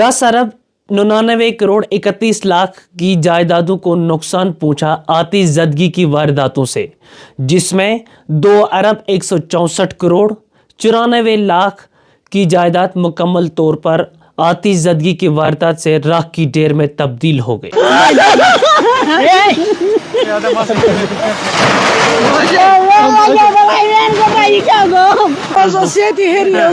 10 अरब 99 करोड़ 31 लाख की जायदादों को नुकसान पहुंचा आतिशज़दगी की वारदातों से, जिसमें 2 अरब 164 करोड़ 94 लाख की जायदाद मुकम्मल तौर पर आतिशज़दगी की वारदात से राख की ढेर में तब्दील हो गई।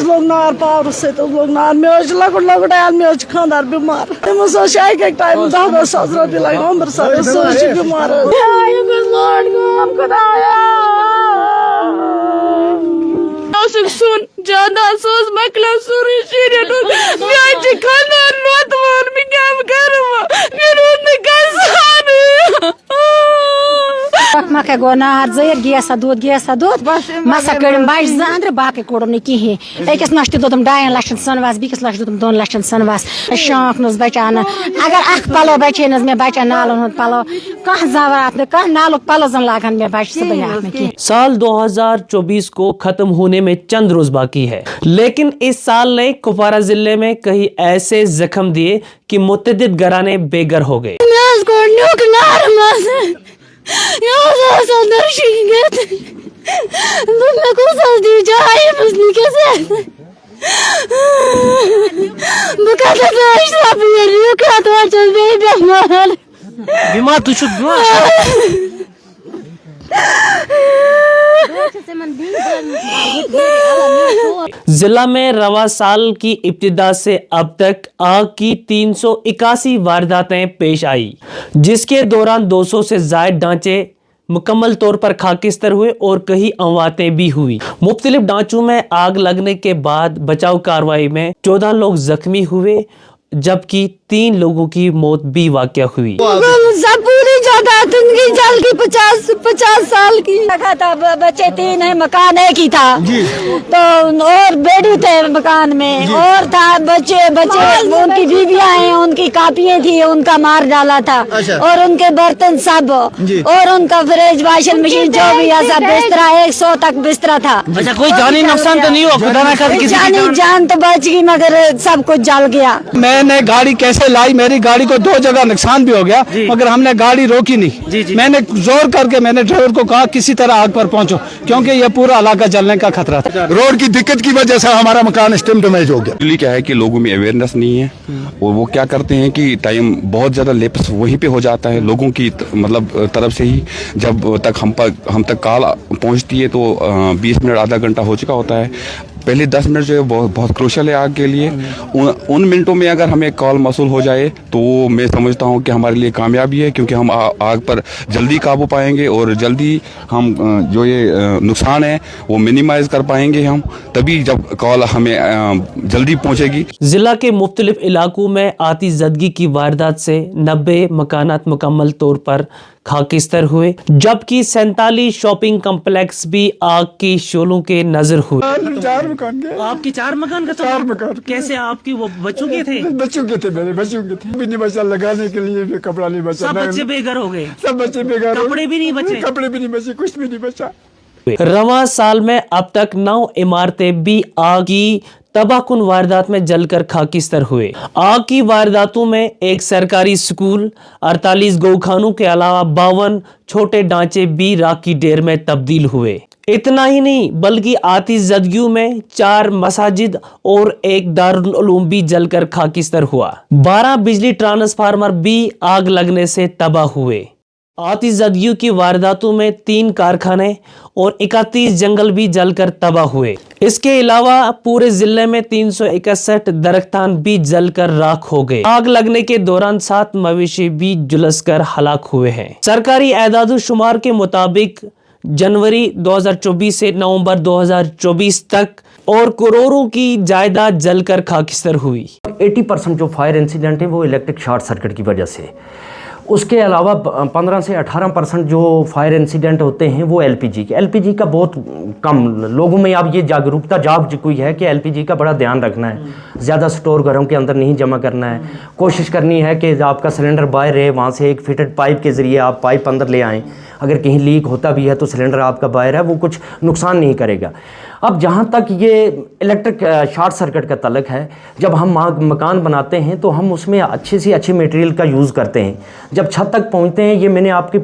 लोग नार पावर से तो लोग नार में लकुट लकुट में खानदार बीमार टाइम 10,000 रुपये लगे अमृतसर बीमार सुन ज्यादा सोच मकला सूरी शीरे मैं खानदार रोत मान में क्या करूं मैं रोत कैसा मके गोनार जयर गेसा दूध मसा कड़म बाइश अंदर बाकी कोड़ न कहें अकिस नश दोदम 2 लाख सनवास बिकस लक्ष दोदम 2 लाख सनवास शौक नस बचान अगर अख पलो बचे नस मे बचा नालन हुंद पलो कह जवात न कह नालुक पलो जन लागन मे बच से बना में। साल 2024 को खत्म होने में चंद रोज बाकी है, लेकिन इस साल ने कुपवारा जिले में कई ऐसे जख्म दिए कि मुतअद्दिद घराने बेघर हो गए। बीमार तू जिला में रवा साल की इब्तिदा से अब तक आग की 381 वारदातें पेश आई, जिसके दौरान 200 से ज्यादा ढांचे मुकम्मल तौर पर खाकिस्तर हुए और कई अमवातें भी हुई। मुख्तलिफ ढांचों में आग लगने के बाद बचाव कार्रवाई में 14 लोग जख्मी हुए, जबकि 3 लोगों की मौत भी वाक़या हुई। पूरी जायदाद उनकी जल की 50 साल की लगा था, बच्चे 3 है, मकान एक ही था तो और बेडू थे मकान में और था बच्चे उनकी बीबियां हैं, उनकी कापियां थी, उनका मार डाला था और उनके बर्तन सब और उनका फ्रिज वॉशिंग मशीन जो भी है सब बिस्तरा 100 तक बिस्तरा था। अच्छा, कोई जानी नुकसान तो नहीं हुआ? खुदा ना करे किसी जान तो बच गई मगर सब कुछ जल गया। मैंने गाड़ी कैसे लाई, मेरी गाड़ी को 2 जगह नुकसान भी हो गया मगर हमने गाड़ी रोकी नहीं। मैंने जोर करके मैंने ड्राइवर को कहा किसी तरह आग पर पहुंचो, क्योंकि ये पूरा इलाका जलने का खतरा था। रोड की दिक्कत की वजह से हमारा मकान स्टिम डैमेज हो गया। एक्चुअली क्या है कि लोगों में अवेयरनेस नहीं है और वो क्या करते हैं कि टाइम बहुत ज्यादा लेप्स वहीं पे हो जाता है लोगों की मतलब तरफ से ही। जब तक हम तक कॉल पहुंचती है तो 20 मिनट आधा घंटा हो चुका होता है। पहले 10 मिनट जो है बहुत क्रूशियल है आग के लिए। उन मिनटों में अगर हमें कॉल मौसूल हो जाए तो मैं समझता हूं कि हमारे लिए कामयाबी है, क्योंकि हम आग पर जल्दी काबू पाएंगे और जल्दी हम जो ये नुकसान है वो मिनिमाइज कर पाएंगे हम तभी जब कॉल हमें जल्दी पहुंचेगी। जिला के मुख्तलिफ इलाकों में आतिशज़दगी की वारदात से 90 मकानात मुकम्मल तौर पर खाकिस्तर हुए, जबकि 47 शॉपिंग कम्प्लेक्स भी आग की शोलों के नजर हुए। 4 मकान के आपकी 4 मकान का? 4 मकान कैसे? आपकी वो बच्चों के थे? बच्चों के थे, मेरे बच्चों के थे। भी नहीं बचा लगाने के लिए, भी कपड़ा नहीं बचा। सब बच्चे बेघर हो गए? सब बच्चे बेघर, कपड़े भी नहीं बचे? कपड़े भी नहीं बचे, कुछ भी नहीं बचा। रवां साल में अब तक 9 इमारतें भी आग की तबाहकुन वारदात में जलकर खाकिस्तर हुए। आग की वारदातों में एक सरकारी स्कूल, 48 गौखानों के अलावा 52 छोटे ढांचे भी राख की ढेर में तब्दील हुए। इतना ही नहीं बल्कि आतिशज़दगियों में 4 मसाजिद और एक दारुल उलूम भी जलकर खाकिस्तर हुआ। 12 बिजली ट्रांसफार्मर भी आग लगने से तबाह हुए। आतिशज़दगियों की वारदातों में 3 कारखाने और 31 जंगल भी जलकर तबाह हुए। इसके अलावा पूरे जिले में 361 दरख्तान भी जलकर राख हो गए। आग लगने के दौरान 7 मवेशी भी झुलसकर हलाक हुए हैं। सरकारी एदाद शुमार के मुताबिक जनवरी 2024 से नवंबर 2024 तक और करोड़ों की जायदाद जलकर खाकिस्तर हुई। 80% जो फायर इंसिडेंट है वो इलेक्ट्रिक शॉर्ट सर्किट की वजह से। उसके अलावा 15 से 18% जो फायर इंसिडेंट होते हैं वो एलपीजी का बहुत कम लोगों में अब ये जागरूकता जाग चुकी है कि एलपीजी का बड़ा ध्यान रखना है, ज़्यादा स्टोर घरों के अंदर नहीं जमा करना है। कोशिश करनी है कि आपका सिलेंडर बाहर रहे, वहाँ से एक फिटेड पाइप के ज़रिए आप पाइप अंदर ले आएँ। अगर कहीं लीक होता भी है तो सिलेंडर आपका बाहर है, वो कुछ नुकसान नहीं करेगा। अब जहाँ तक ये इलेक्ट्रिक शॉर्ट सर्किट का ताल्लुक है, जब हम मकान बनाते हैं तो हम उसमें अच्छे से अच्छे मटेरियल का यूज़ करते हैं। जब छत तक पहुँचते हैं, ये मैंने आपके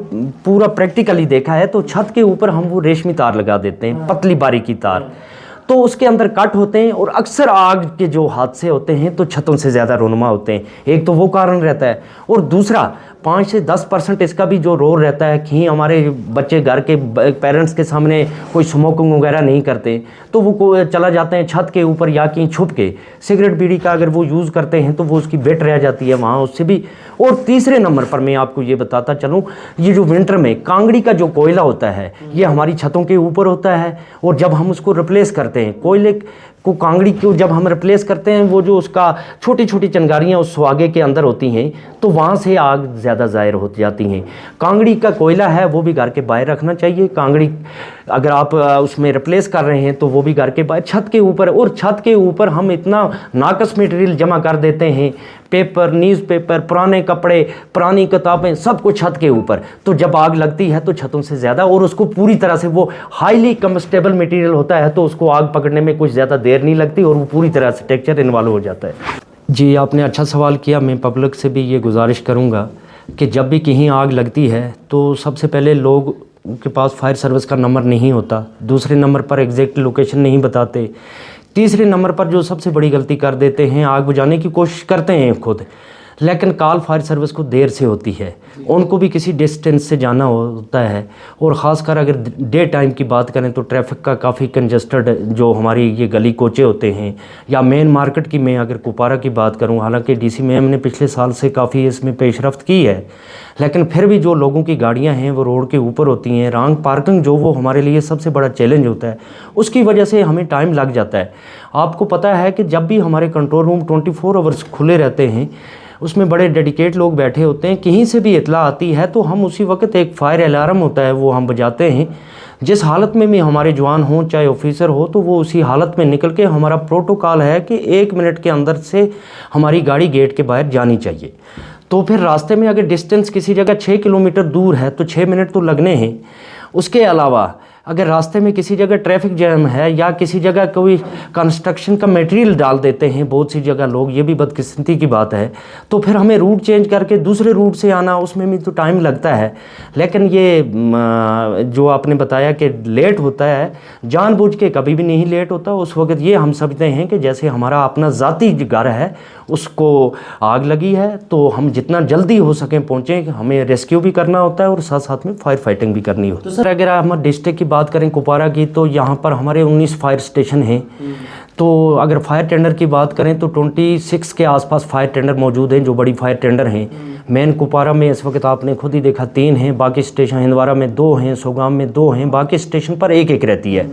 पूरा प्रैक्टिकली देखा है, तो छत के ऊपर हम वो रेशमी तार लगा देते हैं, पतली बारीकी तार, तो उसके अंदर कट होते हैं और अक्सर आग के जो हादसे होते हैं तो छतों से ज़्यादा रोनुमा होते हैं। एक तो वो कारण रहता है, और दूसरा 5 से 10% इसका भी जो रोल रहता है कि हमारे बच्चे घर के पेरेंट्स के सामने कोई स्मोकिंग वगैरह नहीं करते, तो वो चला जाते हैं छत के ऊपर या कहीं छुप के सिगरेट बीड़ी का अगर वो यूज़ करते हैं तो वो उसकी बेट रह जाती है वहाँ, उससे भी। और तीसरे नंबर पर मैं आपको ये बताता चलूँ, ये जो विंटर में कांगड़ी का जो कोयला होता है ये हमारी छतों के ऊपर होता है, और जब हम उसको रिप्लेस करते हैं कोयले को, कांगड़ी को जब हम रिप्लेस करते हैं, वो जो उसका छोटी छोटी चिंगारियाँ उस सुहागे के अंदर होती हैं, तो वहाँ से आग ज़्यादा ज़ाहिर हो जाती हैं। कांगड़ी का कोयला है वो भी घर के बाहर रखना चाहिए। कांगड़ी अगर आप उसमें रिप्लेस कर रहे हैं तो वो भी घर के बाहर, छत के ऊपर। और छत के ऊपर हम इतना नाकस मटेरियल जमा कर देते हैं, पेपर, न्यूज़पेपर, पुराने कपड़े, पुरानी किताबें, सब कुछ छत के ऊपर, तो जब आग लगती है तो छतों से ज़्यादा, और उसको पूरी तरह से, वो हाईली कम्बस्टेबल मटेरियल होता है तो उसको आग पकड़ने में कुछ ज़्यादा देर नहीं लगती और वो पूरी तरह से टेक्सचर इन्वॉल्व हो जाता है। जी, आपने अच्छा सवाल किया। मैं पब्लिक से भी ये गुजारिश करूँगा कि जब भी कहीं आग लगती है तो सबसे पहले लोग के पास फायर सर्विस का नंबर नहीं होता, दूसरे नंबर पर एग्जैक्ट लोकेशन नहीं बताते, तीसरे नंबर पर जो सबसे बड़ी गलती कर देते हैं, आग बुझाने की कोशिश करते हैं खुद, लेकिन कॉल फायर सर्विस को देर से होती है, उनको भी किसी डिस्टेंस से जाना होता है। और ख़ासकर अगर डे टाइम की बात करें तो ट्रैफिक का काफ़ी कंजस्टेड जो हमारी ये गली कोचे होते हैं, या मेन मार्केट की मैं अगर कुपवारा की बात करूं, हालांकि डीसी मैम ने पिछले साल से काफ़ी इसमें पेशरफ्त की है, लेकिन फिर भी जो लोगों की गाड़ियां हैं वो रोड के ऊपर होती हैं। रॉन्ग पार्किंग जो वो हमारे लिए सबसे बड़ा चैलेंज होता है, उसकी वजह से हमें टाइम लग जाता है। आपको पता है कि जब भी हमारे कंट्रोल रूम 24 आवर्स खुले रहते हैं, उसमें बड़े डेडिकेट लोग बैठे होते हैं, कहीं से भी इतला आती है तो हम उसी वक्त एक फायर अलार्म होता है वो हम बजाते हैं। जिस हालत में भी हमारे जवान हों चाहे ऑफिसर हो, तो वो उसी हालत में निकल के, हमारा प्रोटोकॉल है कि 1 मिनट के अंदर से हमारी गाड़ी गेट के बाहर जानी चाहिए। तो फिर रास्ते में अगर डिस्टेंस किसी जगह 6 किलोमीटर दूर है तो 6 मिनट तो लगने हैं। उसके अलावा अगर रास्ते में किसी जगह ट्रैफिक जैम है या किसी जगह कोई कंस्ट्रक्शन का मटेरियल डाल देते हैं बहुत सी जगह लोग, ये भी बदकिस्मती की बात है, तो फिर हमें रूट चेंज करके दूसरे रूट से आना, उसमें भी तो टाइम लगता है। लेकिन ये जो आपने बताया कि लेट होता है, जानबूझ के कभी भी नहीं लेट होता। उस वक्त ये हम समझते हैं कि जैसे हमारा अपना ज़ाती घर है, उसको आग लगी है तो हम जितना जल्दी हो सकें पहुँचें, हमें रेस्क्यू भी करना होता है और साथ साथ में फायर फाइटिंग भी करनी होती है। तो सर अगर हम डिस्ट्रिक्ट की बात करें कुपवारा की, तो यहाँ पर हमारे 19 फायर स्टेशन हैं। तो अगर फायर टेंडर की बात करें तो 26 के आसपास फायर टेंडर मौजूद हैं जो बड़ी फायर टेंडर हैं। मेन कुपवारा में इस वक्त आपने खुद ही देखा 3 हैं, बाकी स्टेशन हिंदवारा में 2 हैं, सोगाम में 2 हैं, बाकी स्टेशन पर एक रहती है।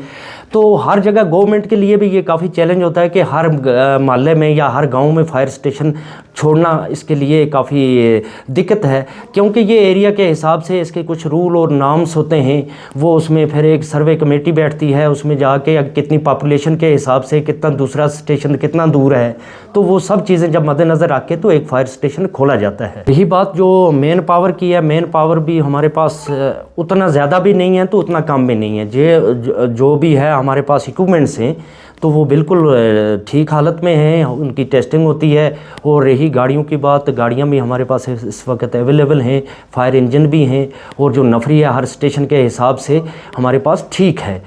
तो हर जगह गवर्नमेंट के लिए भी ये काफ़ी चैलेंज होता है कि हर मोहल्ले में या हर गांव में फायर स्टेशन छोड़ना इसके लिए काफ़ी दिक्कत है, क्योंकि ये एरिया के हिसाब से इसके कुछ रूल और नॉर्म्स होते हैं। वो उसमें फिर एक सर्वे कमेटी बैठती है, उसमें जाके कितनी पॉपुलेशन के हिसाब से कितना दूसरा स्टेशन कितना दूर है, तो वो सब चीज़ें जब मद्देनज़र रख के तो एक फायर स्टेशन खोला जाता है। यही बात जो मेन पावर की है, मेन पावर भी हमारे पास उतना ज़्यादा भी नहीं है तो उतना कम भी नहीं है। जो भी है हमारे पास इक्विपमेंट्स हैं तो वो बिल्कुल ठीक हालत में हैं, उनकी टेस्टिंग होती है। और रही गाड़ियों की बात, गाड़ियाँ भी हमारे पास इस वक्त अवेलेबल हैं, फायर इंजन भी हैं, और जो नफरी है हर स्टेशन के हिसाब से हमारे पास ठीक है।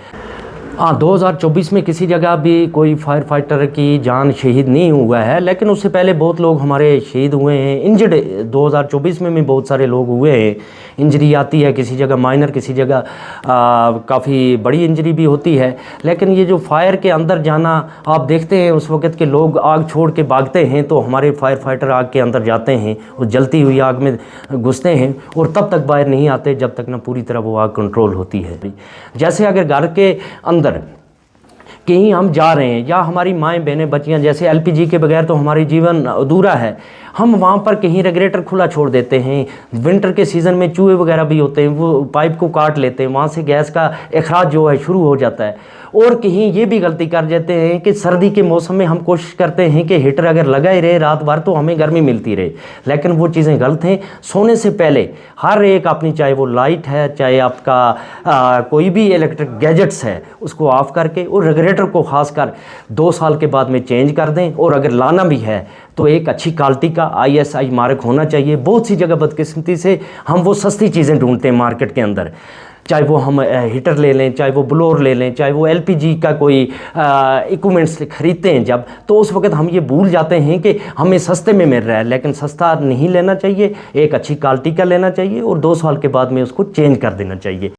हाँ, 2024 में किसी जगह भी कोई फायर फाइटर की जान शहीद नहीं हुआ है, लेकिन उससे पहले बहुत लोग हमारे शहीद हुए हैं, इंजर्ड 2024 में भी बहुत सारे लोग हुए हैं। इंजरी आती है किसी जगह माइनर, किसी जगह काफ़ी बड़ी इंजरी भी होती है। लेकिन ये जो फायर के अंदर जाना, आप देखते हैं उस वक्त के लोग आग छोड़ के भागते हैं, तो हमारे फायर फाइटर आग के अंदर जाते हैं, वो जलती हुई आग में घुसते हैं और तब तक बाहर नहीं आते जब तक ना पूरी तरह वो आग कंट्रोल होती है। जैसे अगर घर के अंदर कहीं हम जा रहे हैं या हमारी माएँ बहनें बच्चियाँ, जैसे एलपीजी के बगैर तो हमारी जीवन अधूरा है। हम वहाँ पर कहीं रेगुलेटर खुला छोड़ देते हैं, विंटर के सीज़न में चूहे वगैरह भी होते हैं, वो पाइप को काट लेते हैं, वहाँ से गैस का अखराज जो है शुरू हो जाता है। और कहीं ये भी गलती कर जाते हैं कि सर्दी के मौसम में हम कोशिश करते हैं कि हीटर अगर लगा ही रहे रात भर तो हमें गर्मी मिलती रहे, लेकिन वो चीज़ें गलत हैं। सोने से पहले हर एक अपनी, चाहे वो लाइट है, चाहे आपका कोई भी इलेक्ट्रिक गैजेट्स है, उसको ऑफ करके और रेगुलेटर को खासकर 2 साल के बाद में चेंज कर दें। और अगर लाना भी है तो एक अच्छी क्वालिटी का ISI मार्क होना चाहिए। बहुत सी जगह बदकिस्मती से हम वो सस्ती चीज़ें ढूंढते हैं मार्केट के अंदर, चाहे वो हम हीटर ले लें, चाहे वो ब्लोअर ले लें, चाहे वो LPG का कोई इक्विपमेंट्स खरीदते हैं जब, तो उस वक्त हम ये भूल जाते हैं कि हमें सस्ते में मिल रहा है, लेकिन सस्ता नहीं लेना चाहिए, एक अच्छी क्वालिटी का लेना चाहिए और 2 साल के बाद में उसको चेंज कर देना चाहिए।